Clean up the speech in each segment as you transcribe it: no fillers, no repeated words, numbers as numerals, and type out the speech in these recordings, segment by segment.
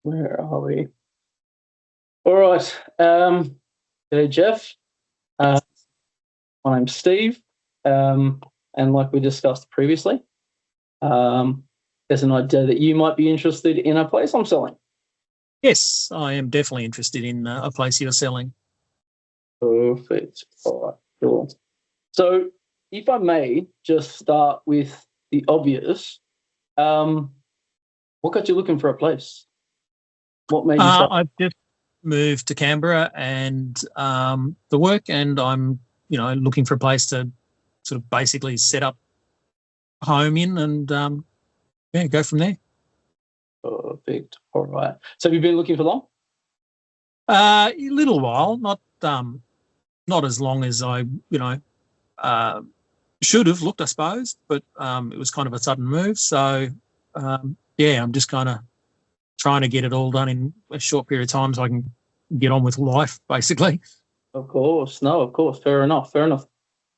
Where are we? All right. G'day, Jeff. Uh, my name's Steve. And like we discussed previously, there's an idea that you might be interested in a place I'm selling. Yes, I am definitely interested in a place you're selling. Perfect. All right. Cool. So, if I may just start with the obvious, what got you looking for a place? What made you start? I've just moved to Canberra and the work, and I'm, looking for a place to sort of basically set up home in and go from there. Perfect. All right. So, have you been looking for long? A little while, not as long as I, should have looked, I suppose, but it was kind of a sudden move. So, I'm just kind of trying to get it all done in a short period of time so I can get on with life, basically. Of course. No, of course. Fair enough. Fair enough.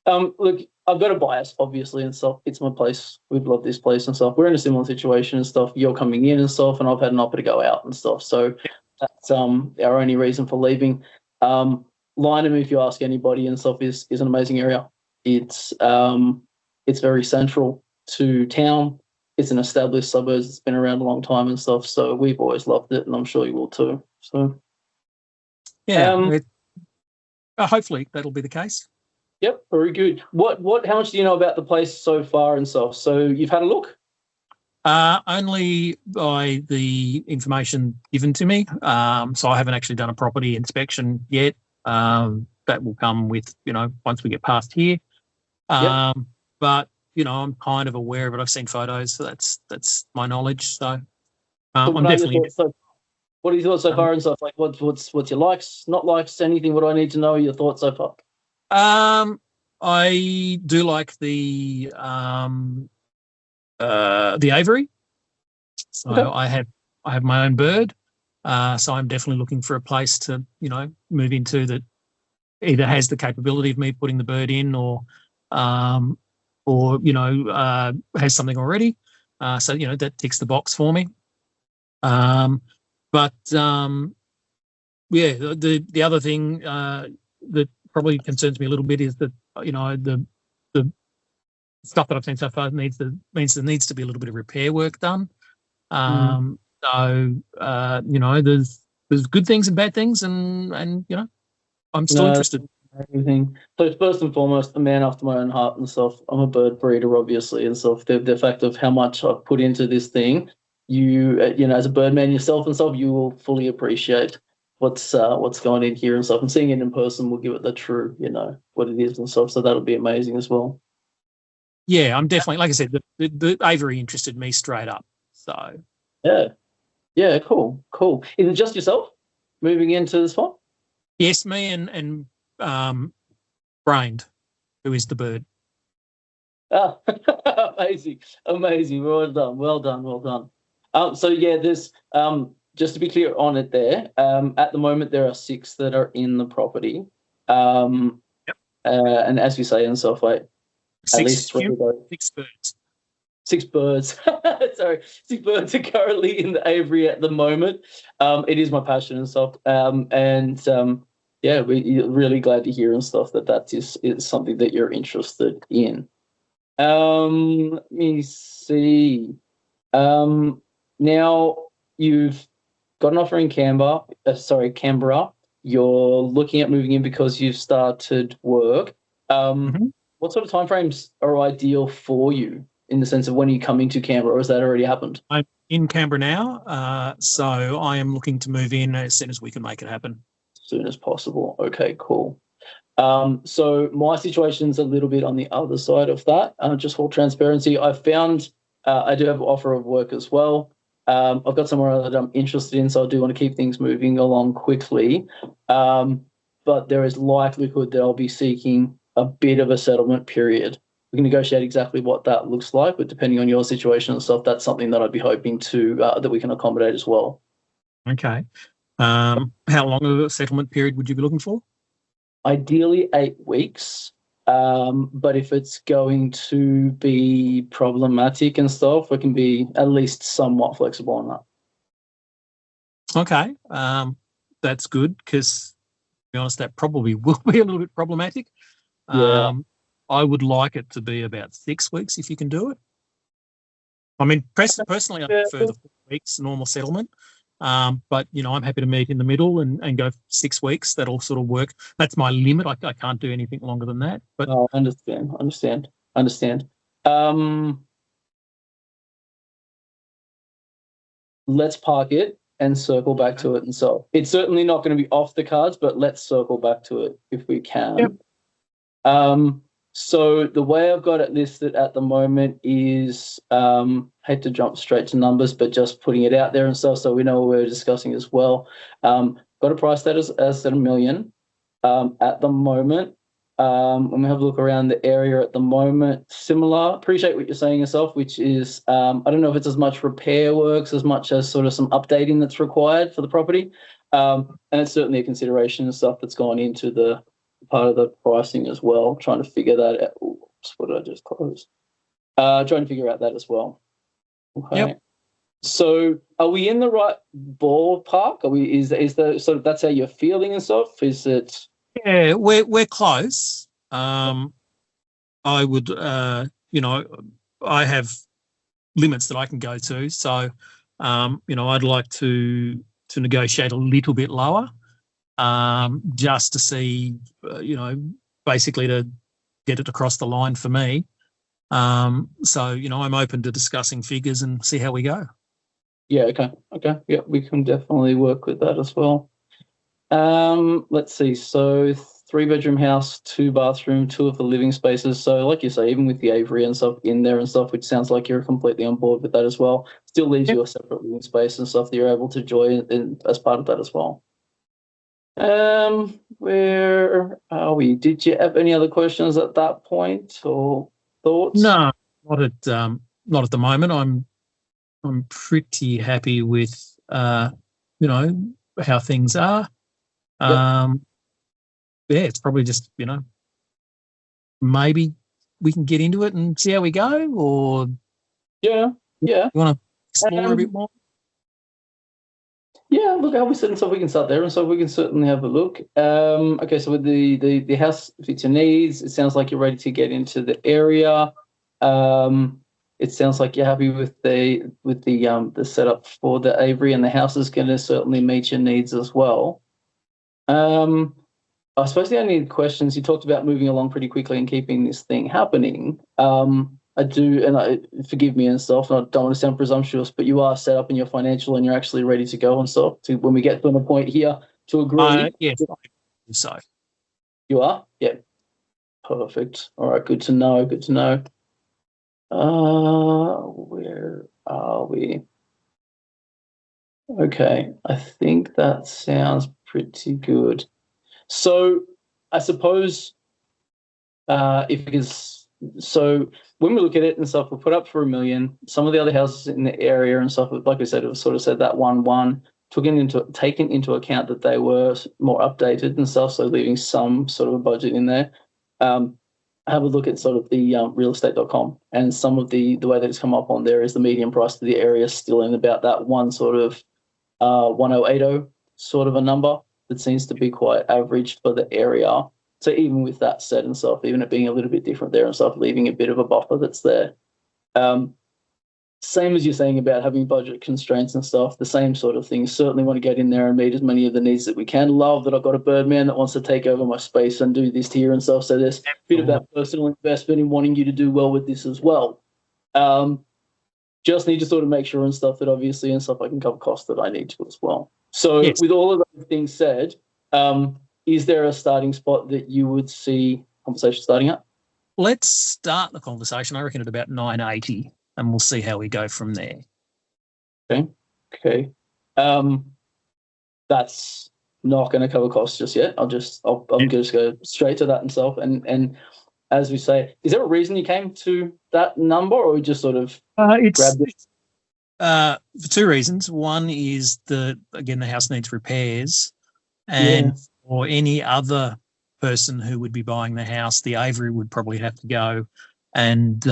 Look, I've got a bias, obviously, and stuff. It's my place. We've loved this place and stuff. We're in a similar situation and stuff. You're coming in and stuff, and I've had an offer to go out and stuff. So that's our only reason for leaving. Lyneham, if you ask anybody and stuff, is an amazing area. It's very central to town. It's an established suburb. It's been around a long time and stuff. So we've always loved it, and I'm sure you will too. So hopefully that'll be the case. Yep, very good. How much do you know about the place so far and stuff? So you've had a look? Only by the information given to me. So I haven't actually done a property inspection yet. That will come with, once we get past here. Yep. But, I'm kind of aware of it. I've seen photos, so that's my knowledge. So I'm definitely. What are your thoughts so far and stuff? Like, what's your likes, not likes, anything? What do I need to know? Your thoughts so far? I do like the aviary. So okay. I have my own bird. So I'm definitely looking for a place to, move into that either has the capability of me putting the bird in or has something already. So, that ticks the box for me. The other thing that probably concerns me a little bit is that, the stuff that I've seen so far means there needs to be a little bit of repair work done. So, there's good things and bad things, and I'm still interested. Everything. So first and foremost, a man after my own heart and stuff. I'm a bird breeder, obviously, and stuff. The fact of how much I've put into this thing, you as a birdman yourself and stuff, you will fully appreciate what's going in here and stuff. And seeing it in person will give it the true, what it is and stuff. So that'll be amazing as well. Yeah, I'm definitely, like I said, the aviary interested me straight up. So yeah, cool. Is it just yourself moving into this one? Yes, me and Brained, who is the bird. Ah, amazing. Well done. So yeah, there's just to be clear on it there. At the moment, there are 6 that are in the property. And as we say in software, at least 3 of those. 6 birds. 6 birds. Sorry, 6 birds are currently in the aviary at the moment. It is my passion and stuff. We're really glad to hear and stuff that is something that you're interested in. Let me see. Now you've got an offer in Canberra. You're looking at moving in because you've started work. What sort of timeframes are ideal for you in the sense of when are you coming to Canberra, or has that already happened? I'm in Canberra now, so I am looking to move in as soon as we can make it happen. As soon as possible. Okay, cool. So my situation's a little bit on the other side of that. Just for transparency, I found I do have an offer of work as well. I've got somewhere that I'm interested in, so I do want to keep things moving along quickly. But there is likelihood that I'll be seeking a bit of a settlement period. We can negotiate exactly what that looks like, but depending on your situation and stuff, that's something that I'd be hoping to that we can accommodate as well. Okay. How long of a settlement period would you be looking for? Ideally 8 weeks. But if it's going to be problematic and stuff, we can be at least somewhat flexible on that. Okay, that's good because, to be honest, that probably will be a little bit problematic. Yeah. I would like it to be about 6 weeks if you can do it. I mean, personally, I Yeah. prefer the 4 weeks normal settlement. But, I'm happy to meet in the middle and go 6 weeks. That'll sort of work. That's my limit. I can't do anything longer than that. But Oh, understand. Let's park it and circle back to it. And so it's certainly not going to be off the cards, but let's circle back to it if we can. Yep. So the way I've got it listed at the moment is, hate to jump straight to numbers, but just putting it out there and stuff so we know what we're discussing as well. Got a price that is as at $1 million at the moment. When we have a look around the area at the moment, similar. Appreciate what you're saying yourself, which is I don't know if it's as much repair works as much as sort of some updating that's required for the property, and it's certainly a consideration and stuff that's gone into the part of the pricing as well. Trying to figure that out. Oops, what did I just close? Trying to figure out that as well. Okay. Yep. So, are we in the right ballpark? Are we? Is the sort of that's how you're feeling and stuff? Is it? yeah, we're close. I would, I have limits that I can go to. So, I'd like to negotiate a little bit lower, just to see, basically to get it across the line for me. So, I'm open to discussing figures and see how we go. Yeah. Okay. Yeah, we can definitely work with that as well. Let's see. So 3-bedroom house, 2 bathroom, 2 of the living spaces. So like you say, even with the Avery and stuff in there and stuff, which sounds like you're completely on board with that as well, still leaves you a separate living space and stuff that you're able to enjoy as part of that as well. Where are we? Did you have any other questions at that point or thoughts? No, not at the moment. I'm pretty happy with how things are. Yeah, it's probably just, maybe we can get into it and see how we go, or Yeah. you want to explore a bit more? Yeah, look, how we sit and stuff, we can start there, and so we can certainly have a look. Okay, so with the house fits your needs, it sounds like you're ready to get into the area. It sounds like you're happy with the setup for the Avery, and the house is going to certainly meet your needs as well. I suppose the only questions, you talked about moving along pretty quickly and keeping this thing happening. I do, and forgive me and stuff, I don't want to sound presumptuous, but you are set up in your financial and you're actually ready to go and stuff to when we get to a point here to agree. Yes, so. You are? Yeah. Perfect. All right, good to know. Where are we? Okay, I think that sounds pretty good. So I suppose so when we look at it and stuff, we'll put up for $1 million. Some of the other houses in the area and stuff, like we said, it was sort of said that 1-1, taken into account that they were more updated and stuff, so leaving some sort of a budget in there. Have a look at sort of the realestate.com, and some of the way that it's come up on there is the median price of the area still in about that 1080 sort of a number that seems to be quite average for the area. So even with that said and stuff, even it being a little bit different there and stuff, leaving a bit of a buffer that's there. Same as you're saying about having budget constraints and stuff, the same sort of thing. Certainly want to get in there and meet as many of the needs that we can. Love that I've got a Birdman that wants to take over my space and do this here and stuff. So there's a bit of that personal investment in wanting you to do well with this as well. Just need to sort of make sure and stuff that obviously and stuff I can cover costs that I need to as well. So yes. With all of those things said, is there a starting spot that you would see conversation starting at? Let's start the conversation, I reckon, at about 980, and we'll see how we go from there. Okay. That's not going to cover costs just yet. I'm just go straight to that and stuff. And as we say, is there a reason you came to that number, or we just sort of grabbed it? For 2 reasons. One is the house needs repairs, and for any other person who would be buying the house, the Avery would probably have to go and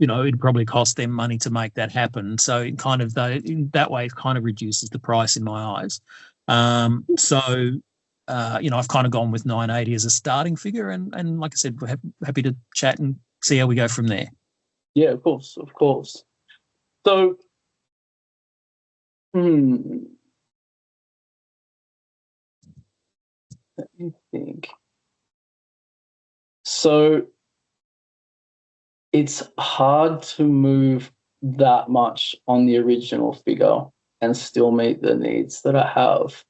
it'd probably cost them money to make that happen. So it kind of in that way, it kind of reduces the price in my eyes. I've kind of gone with 980 as a starting figure, and like I said, we're happy to chat and see how we go from there. Yeah, of course. So, let me think. So, it's hard to move that much on the original figure and still meet the needs that I have.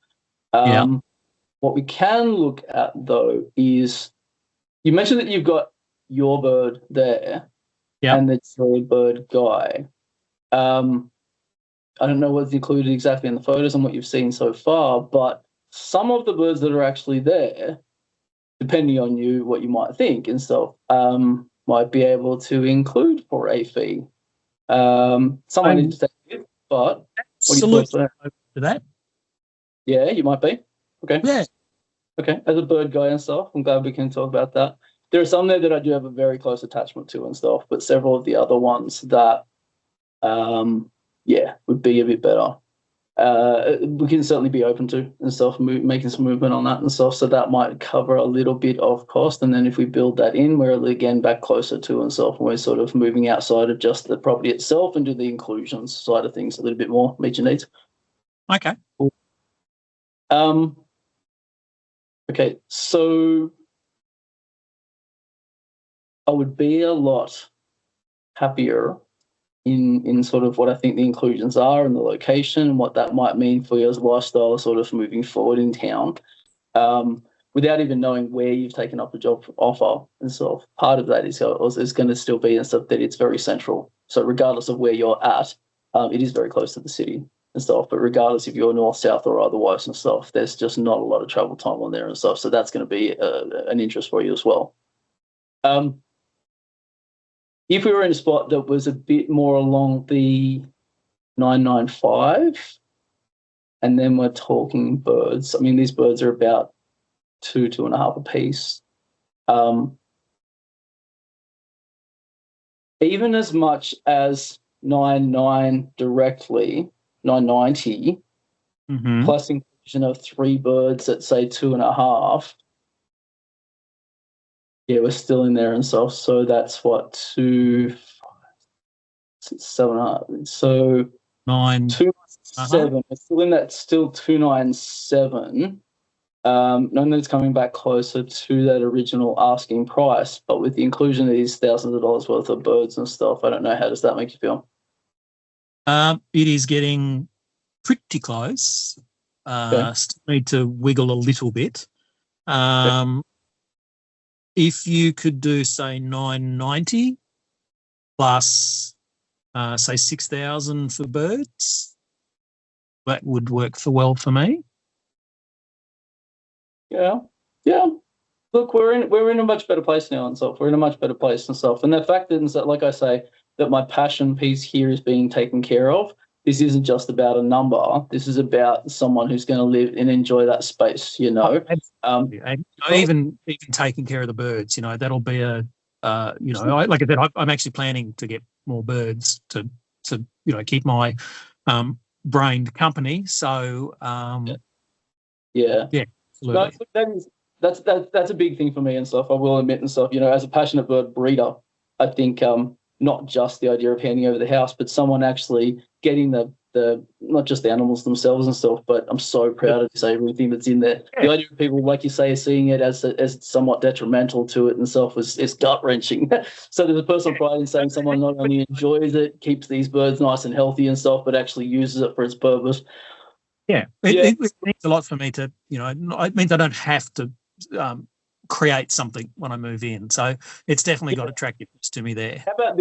What we can look at, though, is you mentioned that you've got your bird there and the toy bird guy. I don't know what's included exactly in the photos and what you've seen so far, but some of the birds that are actually there, depending on you, what you might think and stuff, might be able to include for a fee. Someone needs to take it, but salute to that. Yeah, you might be. Okay. Yeah. Okay. As a bird guy and stuff, I'm glad we can talk about that. There are some there that I do have a very close attachment to and stuff, but several of the other ones that, would be a bit better. We can certainly be open to and stuff, making some movement on that and stuff. So that might cover a little bit of cost. And then if we build that in, we're again back closer to and stuff, and we're sort of moving outside of just the property itself and do the inclusions side of things a little bit more, meet your needs. Okay. Okay, so I would be a lot happier in sort of what I think the inclusions are and the location and what that might mean for your lifestyle sort of moving forward in town, without even knowing where you've taken up the job offer and stuff. Part of that is going to still be and stuff that it's very central. So regardless of where you're at, it is very close to the city and stuff, but regardless if you're north, south, or otherwise and stuff, there's just not a lot of travel time on there and stuff. So that's going to be an interest for you as well. If we were in a spot that was a bit more along the 995, and then we're talking birds. I mean, these birds are about 2.5 a piece. Even as much as 99 directly, 990, plus inclusion of 3 birds at say 2.5. Yeah, we're still in there and stuff. So that's what 2, 6, 7. So 9, 297. We're still in that. Still 297. Knowing that it's coming back closer to that original asking price, but with the inclusion of these thousands of dollars worth of birds and stuff, I don't know. How does that make you feel? It is getting pretty close. Still need to wiggle a little bit. If you could do, say, 990 plus, say, 6,000 for birds, that would work well for me. Yeah. Look, we're in a much better place now and stuff. We're in a much better place and stuff. And the fact is that, like I say, that my passion piece here is being taken care of. This isn't just about a number. This is about someone who's going to live and enjoy that space, Even taking care of the birds, that'll be like I said, I'm actually planning to get more birds to keep my brain company. So yeah. Absolutely. No, that's a big thing for me and stuff. I will admit and stuff. As a passionate bird breeder, I think not just the idea of handing over the house, but someone actually getting the not just the animals themselves and stuff. But I'm so proud of this, everything that's in there. Yeah. The idea of people, like you say, seeing it as somewhat detrimental to it and stuff is gut wrenching. So there's a personal pride in saying someone not only enjoys it, keeps these birds nice and healthy and stuff, but actually uses it for its purpose. Yeah, it means a lot for me to, it means I don't have to create something when I move in. So it's definitely got attractiveness to me there. How about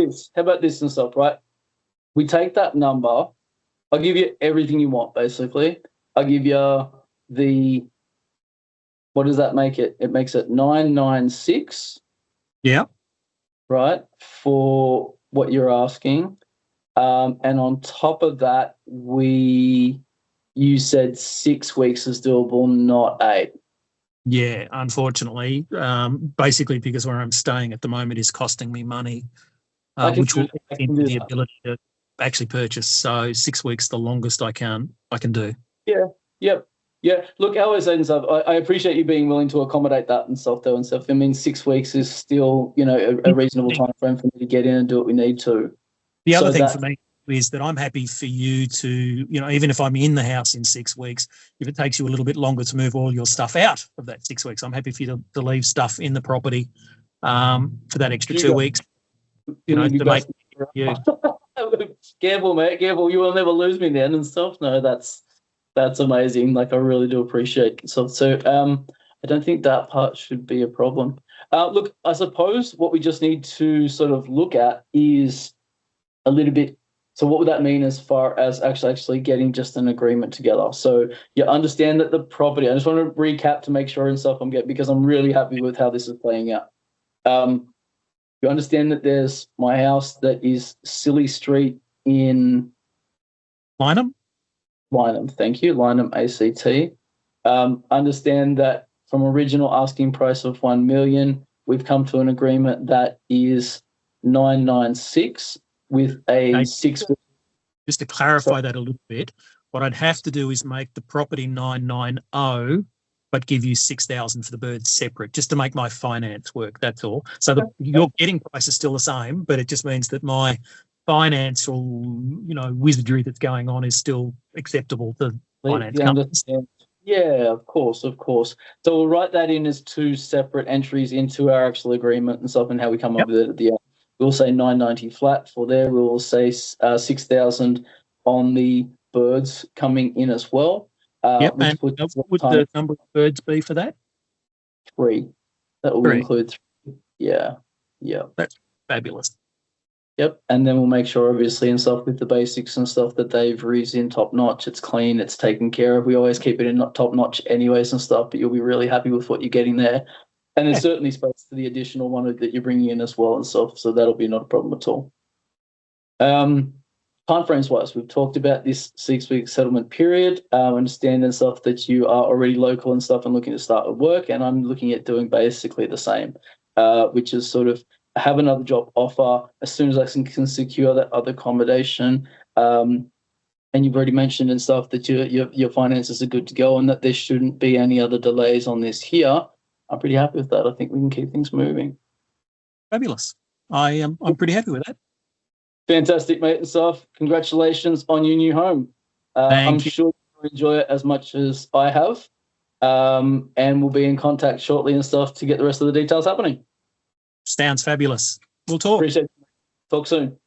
this and stuff, right? We take that number. I'll give you everything you want, basically. I'll give you what does that make it? It makes it 996. Yeah. Right, for what you're asking. And on top of that, you said 6 weeks is doable, not 8. Yeah, unfortunately, basically because where I'm staying at the moment is costing me money. which will I give can me do the that. ability to actually purchase. So 6 weeks, the longest I can do. Yeah. Yep. Yeah. Look, hours and stuff. I appreciate you being willing to accommodate that and stuff, though, and stuff. I mean, 6 weeks is still, a reasonable time frame for me to get in and do what we need to. The other So thing that- for me is that I'm happy for you to, even if I'm in the house in 6 weeks, if it takes you a little bit longer to move all your stuff out of that 6 weeks, I'm happy for you to leave stuff in the property for that extra 2 weeks, to make you. Careful, mate. Careful. You will never lose me then and stuff. No, that's amazing. Like, I really do appreciate it. So I don't think that part should be a problem. Look, I suppose what we just need to sort of look at is a little bit. So what would that mean as far as actually getting just an agreement together? So you understand that the property, I just want to recap to make sure and stuff because I'm really happy with how this is playing out. You understand that there's my house that is Silly Street in Lyneham? Lyneham, thank you, Lyneham ACT. Understand that from original asking price of 1 million, we've come to an agreement that is 996 with a 6. Just to clarify that a little bit, what I'd have to do is make the property 990, but give you 6,000 for the birds separate, just to make my finance work. That's all. So your getting price is still the same, but it just means that my financial, wizardry that's going on is still acceptable to finance companies. Yeah, of course. So we'll write that in as 2 separate entries into our actual agreement and stuff, and how we come up with it at the end. We'll say 990 flat for there. We will say 6,000 on the birds coming in as well. And what would the number of birds be for that? 3. That will include 3. Yeah. That's fabulous. Yep. And then we'll make sure, obviously, and stuff with the basics and stuff, that Davery's in top notch. It's clean. It's taken care of. We always keep it in top notch anyways and stuff, but you'll be really happy with what you're getting there. And there's certainly space for the additional one that you're bringing in as well and stuff, so that'll be not a problem at all. Timeframes wise, we've talked about this 6-week settlement period. Understand and stuff that you are already local and stuff and looking to start with work, and I'm looking at doing basically the same, which is sort of have another job offer as soon as I can secure that other accommodation. And you've already mentioned and stuff that your finances are good to go and that there shouldn't be any other delays on this here. I'm pretty happy with that. I think we can keep things moving. Fabulous. I'm pretty happy with that. Fantastic, mate, and stuff. Congratulations on your new home. I'm sure you'll enjoy it as much as I have. And we'll be in contact shortly and stuff to get the rest of the details happening. Sounds fabulous. We'll talk. Appreciate it. Talk soon.